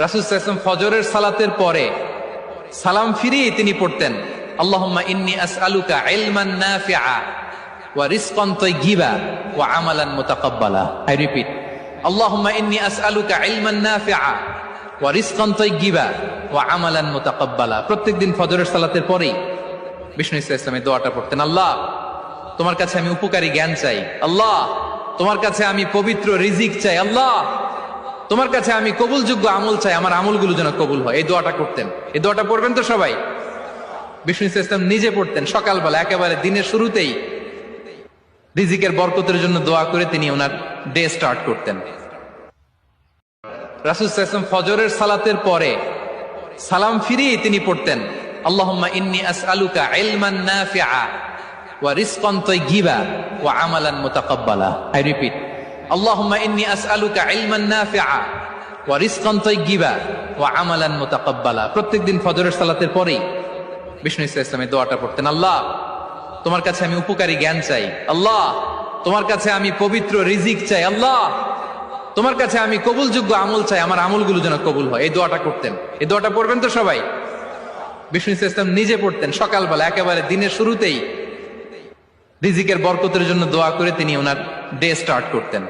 রাসূল সাল্লাল্লাহু আলাইহি ওয়াসাল্লাম ফজরের সালাতের পরে সালাম ফিরিয়ে তিনি পড়তেন, আল্লাহুম্মা ইন্নী আসআলুকা ইলমান নাফিআ ওয়া রিজকান তাইয়্যিবা ওয়া আমালান মুতাকাব্বালা। আই রিপিট, আল্লাহুম্মা ইন্নী আসআলুকা ইলমান নাফিআ ওয়া রিজকান তাইয়্যিবা ওয়া আমালান মুতাকাব্বালা। প্রত্যেকদিন ফজরের সালাতের পরেই বিষ্ণু ইসলামের দোয়াটা পড়তেন। আল্লাহ, তোমার কাছে আমি উপকারী জ্ঞান চাই। আল্লাহ, তোমার কাছে আমি পবিত্র রিজিক চাই। আল্লাহ, তোমার কাছে আমি কবুলযোগ্য আমল চাই, আমার আমলগুলো যেন কবুল হয়। এই দোয়াটা করতেন। এই দোয়াটা পড়বেন তো সবাই। বিষ্ণু ইসলাম নিজে পড়তেন সকালবেলা, একেবারে দিনের শুরুতেই রিজিকের বরকতের জন্য দোয়া করে তিনি ওনার ডে স্টার্ট করতেন। রাসূল সাল্লাল্লাহু আলাইহি ওয়াসাল্লাম ফজরের সালাতের পরে সালাম ফিরিয়ে তিনি পড়তেন, আল্লাহুম্মা ইন্নী আসআলুকা ইলমান নাফিআ ওয়া রিজকান তাইয়্যিবা ওয়া আমালান মুতাকাব্বালা। আই রিপিট, আল্লাহুম্মা ইন্নী আসআলুকা ইলমান নাফিআ ওয়া রিজকান তাইয়্যিবা ওয়া আমালান মুতাকাব্বালা। প্রত্যেকদিন ফজরের সালাতের পরেই বিষ্ণু ইসলামের দোয়াটা পড়তেন। আল্লাহ, তোমার কাছে আমি উপকারী জ্ঞান চাই। আল্লাহ, তোমার কাছে আমি পবিত্র রিজিক চাই। আল্লাহ, তোমার কাছে আমি কবুলযোগ্য আমল চাই, আমার আমলগুলো যেন কবুল হয়। এই দোয়াটা করতেন। এই দোয়াটা পড়বেন তো সবাই। বিষ্ণু ইসলাম নিজে পড়তেন সকালবেলা, একেবারে দিনের শুরুতেই রিজিকের বরকতের জন্য দোয়া করে তিনি ওনার ডে স্টার্ট করতেন।